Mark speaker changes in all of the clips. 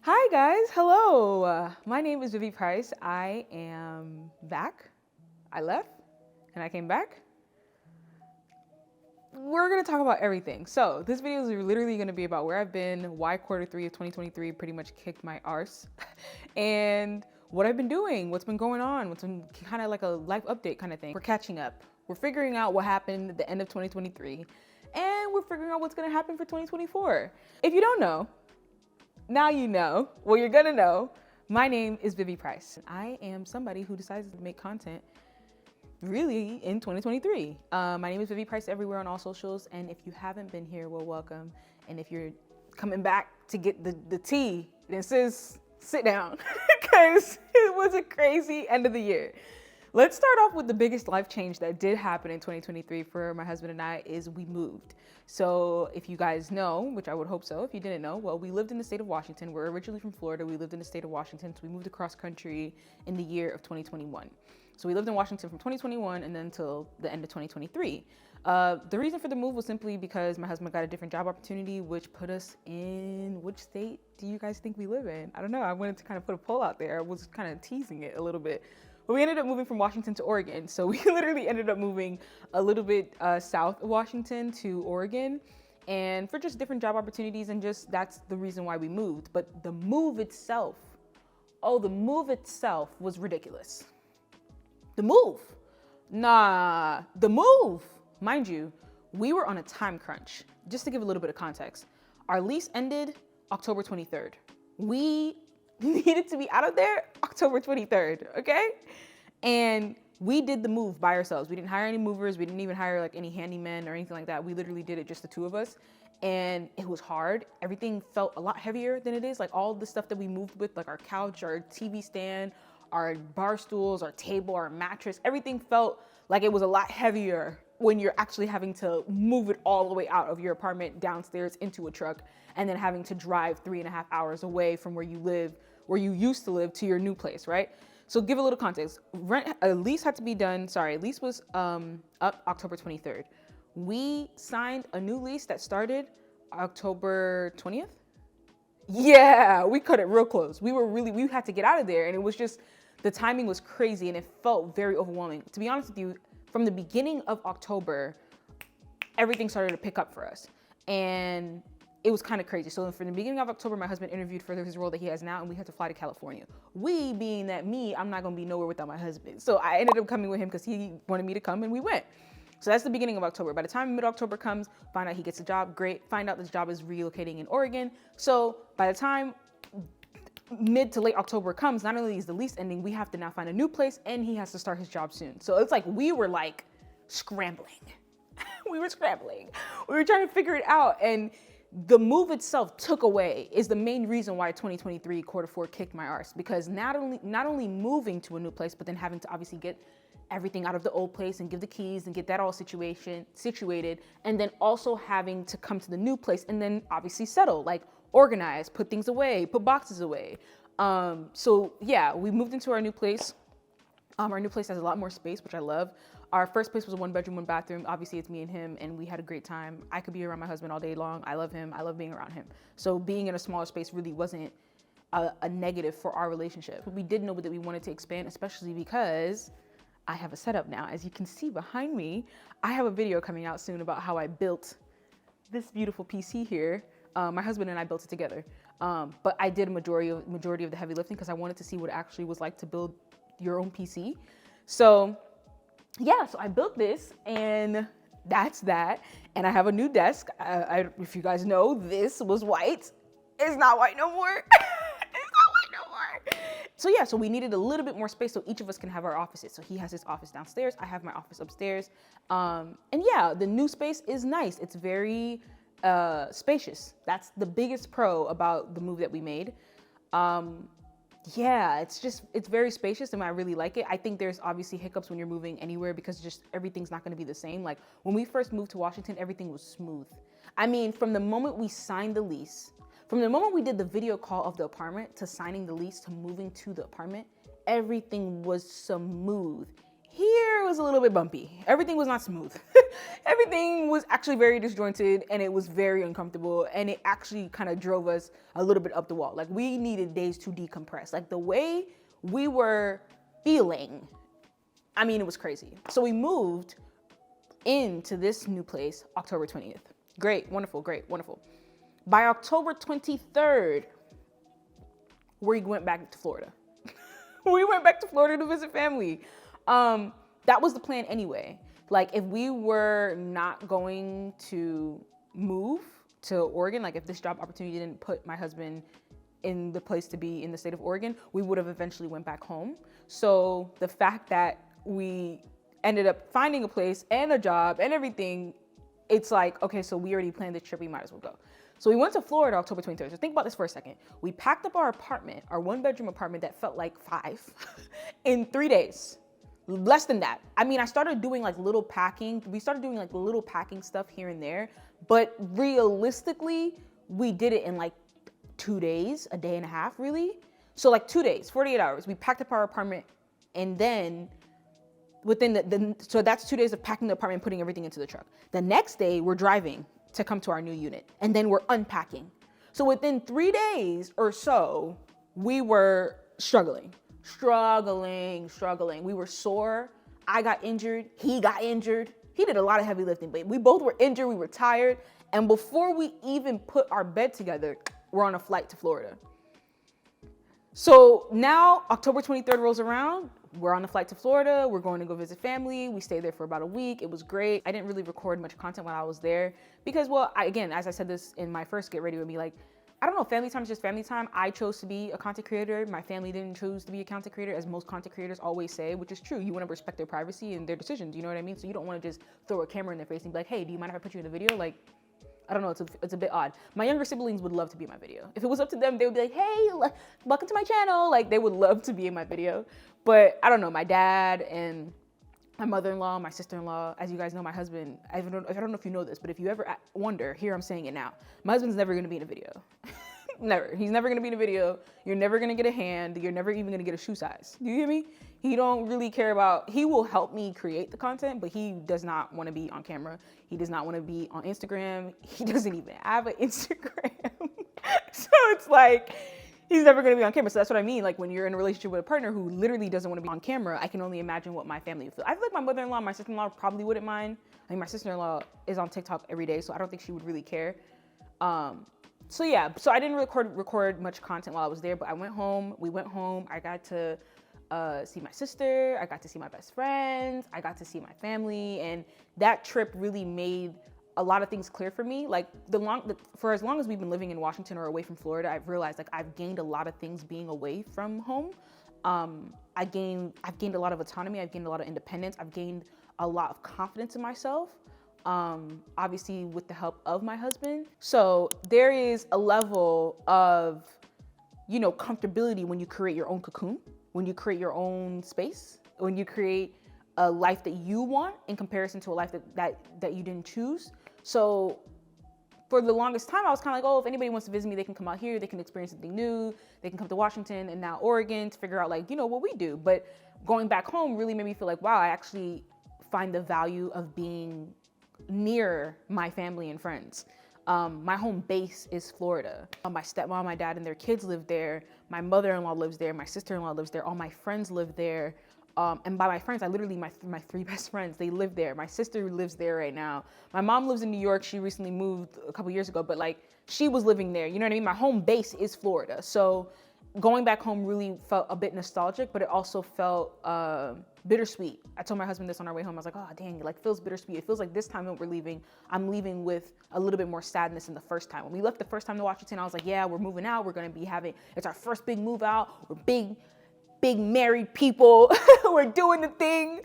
Speaker 1: Hi guys, hello. My name is Vivianieprice. I am back. I left and I came back. We're gonna talk about everything. So this video is literally gonna be about where I've been, why quarter 3 of 2023 pretty much kicked my arse, and what I've been doing, what's been going on, what's been kind of like a life update kind of thing. We're catching up. We're figuring out what happened at the end of 2023, and we're figuring out what's gonna happen for 2024. If you don't know, now you know. Well, you're gonna know. My name is Vivianieprice. I am somebody who decided to make content really in 2023. My name is Vivianieprice everywhere on all socials, and if you haven't been here, well, welcome. And if you're coming back to get the tea, then sis, sit down, because it was a crazy end of the year. Let's start off with the biggest life change that did happen in 2023 for my husband and I is we moved. So if you guys know, which I would hope so, if you didn't know, well, we lived in the state of Washington. We're originally from Florida. We lived in the state of Washington. So we moved across country in the year of 2021. So we lived in Washington from 2021 and then until the end of 2023. The reason for the move was simply because my husband got a different job opportunity, which put us in, which state do you guys think we live in? I don't know. I wanted to kind of put a poll out there. I was kind of teasing it a little bit. But we ended up moving from Washington to Oregon. So we literally ended up moving a little bit south of Washington to Oregon, and for just different job opportunities, and just that's the reason why we moved. But the move itself, the move itself was ridiculous. The move, mind you, we were on a time crunch. Just to give a little bit of context, our lease ended October 23rd. We needed to be out of there October 23rd, okay? And we did the move by ourselves. We didn't hire any movers. We didn't even hire like any handymen or anything like that. We literally did it just the two of us. And it was hard. Everything felt a lot heavier than it is. Like all the stuff that we moved with, like our couch, our TV stand, our bar stools, our table, our mattress, everything felt like it was a lot heavier when you're actually having to move it all the way out of your apartment downstairs into a truck and then having to drive 3.5 hours away from where you live, where you used to live, to your new place, right? So give a little context. Lease had to be done, lease was up October 23rd. We signed a new lease that started October 20th. Yeah, we cut it real close. We had to get out of there, and it was just, the timing was crazy and it felt very overwhelming. To be honest with you, from the beginning of October, everything started to pick up for us. And it was kind of crazy. So from the beginning of October, my husband interviewed for his role that he has now, and we had to fly to California. We, being that me, I'm not gonna be nowhere without my husband. So I ended up coming with him because he wanted me to come, and we went. So that's the beginning of October. By the time mid-October comes, find out he gets a job, great. Find out this job is relocating in Oregon. So by the time mid to late October comes, not only is the lease ending, we have to now find a new place, and he has to start his job soon. So it's like we were like scrambling. We were scrambling. We were trying to figure it out, and the move itself is the main reason why 2023 quarter 4 kicked my arse, because not only moving to a new place, but then having to obviously get everything out of the old place and give the keys and get that all situated, and then also having to come to the new place and then obviously settle, like organize, put things away, put boxes away. So yeah, we moved into our new place. Our new place has a lot more space, which I love. Our first place was a 1-bedroom, 1-bathroom. Obviously, it's me and him, and we had a great time. I could be around my husband all day long. I love him. I love being around him. So being in a smaller space really wasn't a negative for our relationship. But we did know that we wanted to expand, especially because I have a setup now. As you can see behind me, I have a video coming out soon about how I built this beautiful PC here. My husband and I built it together. But I did a majority of the heavy lifting because I wanted to see what it actually was like to build your own PC. So yeah, so I built this, and that's that. And I have a new desk. If you guys know, this was white. It's not white no more. It's not white no more. So yeah, so we needed a little bit more space so each of us can have our offices. So he has his office downstairs. I have my office upstairs. And yeah, the new space is nice. It's very spacious. That's the biggest pro about the move that we made. Yeah, it's very spacious, and I really like it. I think there's obviously hiccups when you're moving anywhere because just everything's not going to be the same. Like when we first moved to Washington, everything was smooth. I mean, from the moment we signed the lease, from the moment we did the video call of the apartment to signing the lease to moving to the apartment, everything was smooth. Here, year was a little bit bumpy. Everything was not smooth. Everything was actually very disjointed, and it was very uncomfortable, and it actually kind of drove us a little bit up the wall. Like, we needed days to decompress. Like, the way we were feeling, I mean, it was crazy. So we moved into this new place October 20th. Great, wonderful. By October 23rd, we went back to Florida. We went back to Florida to visit family. That was the plan anyway. Like, if we were not going to move to Oregon, like if this job opportunity didn't put my husband in the place to be in the state of Oregon, we would have eventually went back home. So the fact that we ended up finding a place and a job and everything, it's like, okay, so we already planned the trip, we might as well go. So we went to Florida October 23rd. So think about this for a second. We packed up our apartment, our 1-bedroom apartment that felt like 5 in 3 days. Less than that. I mean, I started doing like little packing. We started doing like little packing stuff here and there, but realistically, we did it in like 2 days, a day and a half, really. So like 2 days, 48 hours. We packed up our apartment, and then within so that's 2 days of packing the apartment and putting everything into the truck. The next day, we're driving to come to our new unit, and then we're unpacking. So within 3 days or so, we were struggling. We were sore. I got injured. He got injured. He did a lot of heavy lifting, but we both were injured. We were tired. And before we even put our bed together, we're on a flight to Florida. So now October 23rd rolls around. We're on a flight to Florida. We're going to go visit family. We stayed there for about a week. It was great. I didn't really record much content while I was there because, well, again, as I said this in my first Get Ready With Me, like, I don't know, family time is just family time. I chose to be a content creator. My family didn't choose to be a content creator, as most content creators always say, which is true. You want to respect their privacy and their decisions, you know what I mean? So you don't want to just throw a camera in their face and be like, hey, do you mind if I put you in the video? Like, I don't know, it's a bit odd. My younger siblings would love to be in my video. If it was up to them, they would be like, hey, welcome to my channel. Like, they would love to be in my video. But I don't know, my dad and my mother-in-law, my sister-in-law, as you guys know, my husband, I don't know if you know this, but if you ever wonder, here I'm saying it now. My husband's never gonna be in a video. Never. He's never gonna be in a video. You're never gonna get a hand. You're never even gonna get a shoe size. Do you hear me? He don't really care about, he will help me create the content, but he does not want to be on camera. He does not want to be on Instagram. He doesn't even have an Instagram. So it's like, he's never going to be on camera. So that's what I mean. Like, when you're in a relationship with a partner who literally doesn't want to be on camera, I can only imagine what my family would feel. I feel like my mother-in-law and my sister-in-law probably wouldn't mind. I mean, my sister-in-law is on TikTok every day, so I don't think she would really care. So yeah, so I didn't record much content while I was there, but I went home. We went home. I got to see my sister. I got to see my best friends. I got to see my family, and that trip really made a lot of things clear for me. Like, for as long as we've been living in Washington or away from Florida, I've realized like I've gained a lot of things being away from home. I've gained a lot of autonomy. I've gained a lot of independence. I've gained a lot of confidence in myself. Obviously with the help of my husband. So there is a level of, you know, comfortability when you create your own cocoon, when you create your own space, when you create a life that you want in comparison to a life that you didn't choose. So for the longest time, I was kind of like, oh, if anybody wants to visit me, they can come out here, they can experience something new, they can come to Washington and now Oregon to figure out, like, you know, what we do. But going back home really made me feel like, wow, I actually find the value of being near my family and friends. My home base is Florida. My stepmom, my dad, and their kids live there. My mother-in-law lives there. My sister-in-law lives there. All my friends live there. And by my friends, I literally, my 3 best friends, they live there. My sister lives there right now. My mom lives in New York. She recently moved a couple years ago, but like, she was living there. You know what I mean? My home base is Florida. So going back home really felt a bit nostalgic, but it also felt bittersweet. I told my husband this on our way home. I was like, oh, dang, it like feels bittersweet. It feels like this time when we're leaving, I'm leaving with a little bit more sadness than the first time. When we left the first time to Washington, I was like, yeah, we're moving out. We're going to be it's our first big move out. We're big married people. We're doing the thing.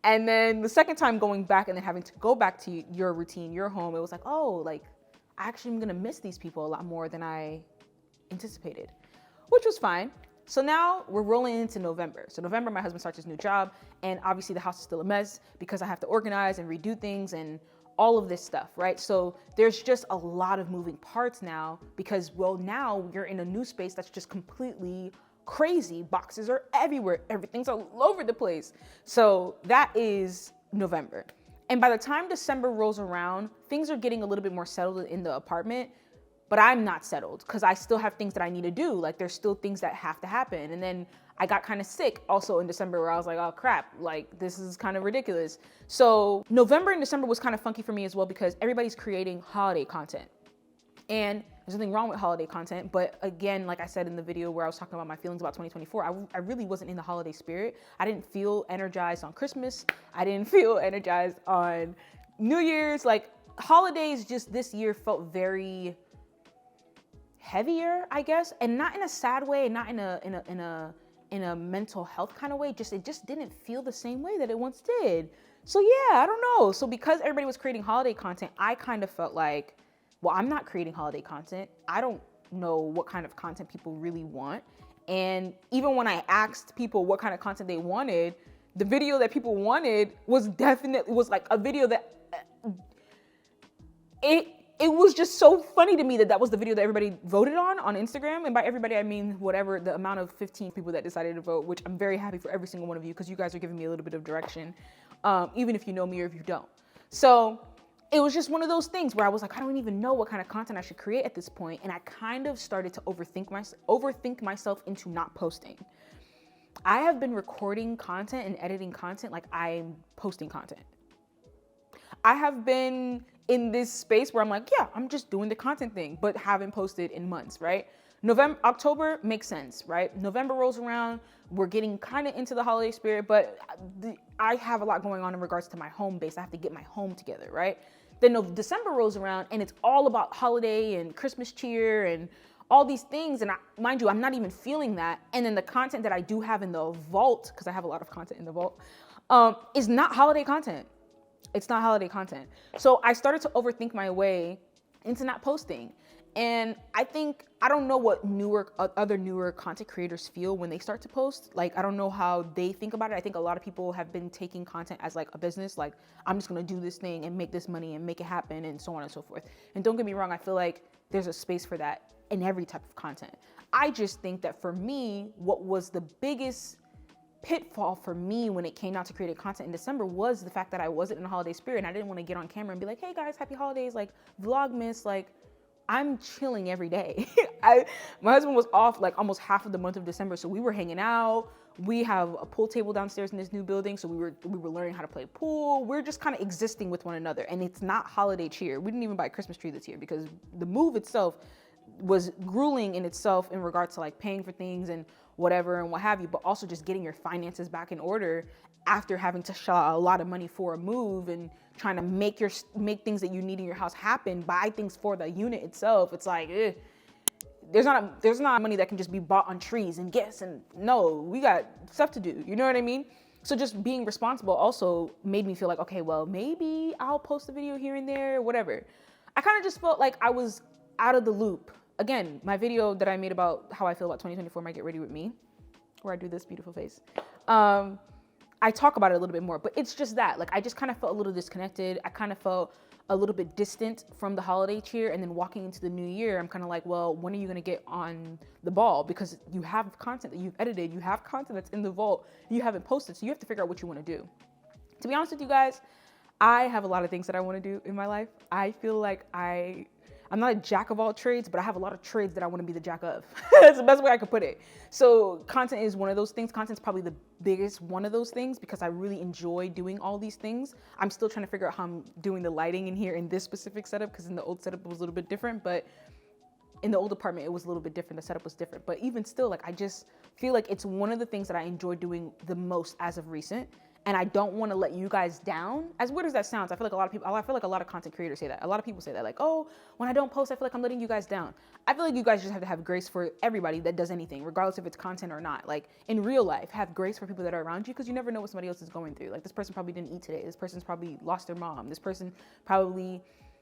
Speaker 1: And then the second time going back and then having to go back to your routine, your home, it was like, oh, like, I actually am going to miss these people a lot more than I anticipated, which was fine. So now we're rolling into November. So November, my husband starts his new job, and obviously the house is still a mess because I have to organize and redo things and all of this stuff, right? So there's just a lot of moving parts now because, well, now you're in a new space that's just completely crazy. Boxes are everywhere. Everything's all over the place. So that is November. And by the time December rolls around, things are getting a little bit more settled in the apartment, but I'm not settled because I still have things that I need to do. Like there's still things that have to happen. And then I got kind of sick also in December where I was like, oh crap, like this is kind of ridiculous. So November and December was kind of funky for me as well because everybody's creating holiday content. And there's nothing wrong with holiday content, but again, like I said in the video where I was talking about my feelings about 2024, I really wasn't in the holiday spirit. I didn't feel energized on Christmas. I didn't feel energized on New Year's. Like holidays just this year felt very heavier, I guess, and not in a sad way, not in a mental health kind of way. It just didn't feel the same way that it once did. So yeah, I don't know. So because everybody was creating holiday content, I kind of felt like, well, I'm not creating holiday content. I don't know what kind of content people really want. And even when I asked people what kind of content they wanted, the video that people wanted was like a video that it was just so funny to me that was the video that everybody voted on Instagram. And by everybody, I mean whatever the amount of 15 people that decided to vote, which I'm very happy for every single one of you because you guys are giving me a little bit of direction, even if you know me or if you don't. So it was just one of those things where I was like, I don't even know what kind of content I should create at this point. And I kind of started to overthink myself into not posting. I have been recording content and editing content like I'm posting content. I have been in this space where I'm like, yeah, I'm just doing the content thing, but haven't posted in months, right? October makes sense, right? November rolls around, we're getting kind of into the holiday spirit, but I have a lot going on in regards to my home base. I have to get my home together, right? Then December rolls around and it's all about holiday and Christmas cheer and all these things. And mind you, I'm not even feeling that. And then the content that I do have in the vault, because I have a lot of content in the vault, is not holiday content. It's not holiday content. So I started to overthink my way into not posting. And I don't know what other newer content creators feel when they start to post. Like, I don't know how they think about it. I think a lot of people have been taking content as like a business. Like, I'm just gonna do this thing and make this money and make it happen and so on and so forth. And don't get me wrong, I feel like there's a space for that in every type of content. I just think that for me, what was the biggest pitfall for me when it came out to creating content in December was the fact that I wasn't in the holiday spirit and I didn't want to get on camera and be like, hey guys, happy holidays, like Vlogmas, like I'm chilling every day. My husband was off like almost half of the month of December, so we were hanging out. We have a pool table downstairs in this new building, so we were learning how to play pool. We're just kind of existing with one another, and it's not holiday cheer. We didn't even buy a Christmas tree this year because the move itself was grueling in itself in regards to like paying for things and whatever and what have you, but also just getting your finances back in order after having to shell a lot of money for a move and trying to make things that you need in your house happen, buy things for the unit itself. It's like, there's not money that can just be bought on trees and gifts, and no, we got stuff to do. You know what I mean? So just being responsible also made me feel like, okay, well, maybe I'll post a video here and there, whatever. I kind of just felt like I was out of the loop. Again, my video that I made about how I feel about 2024 might get ready with me, where I do this beautiful face. I talk about it a little bit more, but it's just that, like, I just kind of felt a little disconnected. I kind of felt a little bit distant from the holiday cheer, and then walking into the new year, I'm kind of like, well, when are you gonna get on the ball? Because you have content that you've edited, you have content that's in the vault, you haven't posted, so you have to figure out what you wanna do. To be honest with you guys, I have a lot of things that I wanna do in my life. I feel like I'm not a jack of all trades, but I have a lot of trades that I want to be the jack of. That's the best way I could put it. So content is one of those things. Content's probably the biggest one of those things because I really enjoy doing all these things. I'm still trying to figure out how I'm doing the lighting in here in this specific setup because in the old setup it was a little bit different, but in the old apartment it was a little bit different. The setup was different, but even still, like, I just feel like it's one of the things that I enjoy doing the most as of recent. And I don't want to let you guys down. As weird as that sounds, I feel like a lot of content creators say that. A lot of people say that, like, oh, when I don't post, I feel like I'm letting you guys down. I feel like you guys just have to have grace for everybody that does anything, regardless if it's content or not. Like, in real life, have grace for people that are around you because you never know what somebody else is going through. Like, this person probably didn't eat today. This person's probably lost their mom. This person probably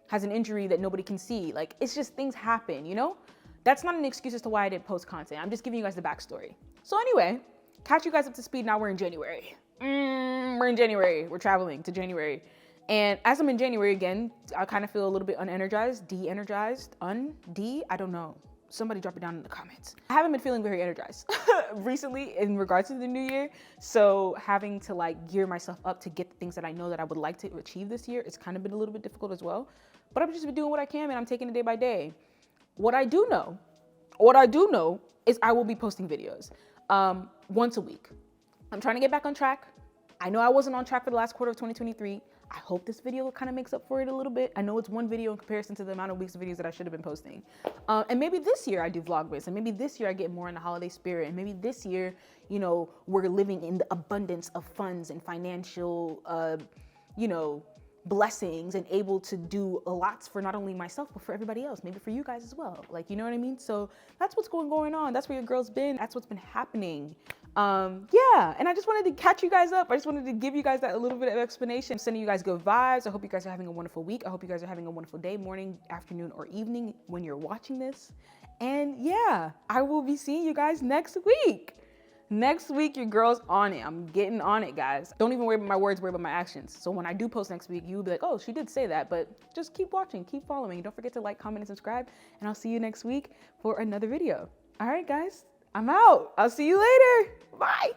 Speaker 1: has an injury that nobody can see. Like, it's just things happen, you know? That's not an excuse as to why I didn't post content. I'm just giving you guys the backstory. So anyway, catch you guys up to speed. Now we're in January. We're in January. We're traveling to January. And as I'm in January again, I kind of feel a little bit unenergized, de-energized, I don't know. somebody drop it down in the comments. I haven't been feeling very energized recently in regards to the new year. So having to like gear myself up to get the things that I know that I would like to achieve this year, it's kind of been a little bit difficult as well. But I've just been doing what I can, and I'm taking it day by day. What I do know is I will be posting videos once a week. I'm trying to get back on track. I know I wasn't on track for the last quarter of 2023. I hope this video kind of makes up for it a little bit. I know it's one video in comparison to the amount of weeks of videos that I should have been posting. And maybe this year I do Vlogmas, and maybe this year I get more in the holiday spirit, and maybe this year, you know, we're living in the abundance of funds and financial, you know, blessings, and able to do a lot for not only myself, but for everybody else, maybe for you guys as well. Like, you know what I mean? So that's what's going on. That's where your girl's been. That's what's been happening. Yeah, and I just wanted to catch you guys up. I just wanted to give you guys that a little bit of explanation. I'm sending you guys good vibes. I hope you guys are having a wonderful week. I hope you guys are having a wonderful day, morning, afternoon, or evening when you're watching this. And yeah, I will be seeing you guys next week. Next week, your girl's on it. I'm getting on it, guys. Don't even worry about my words, worry about my actions. So when I do post next week, you'll be like, oh, she did say that, but just keep watching, keep following. Don't forget to like, comment, and subscribe, and I'll see you next week for another video. All right, guys, I'm out. I'll see you later. Bye.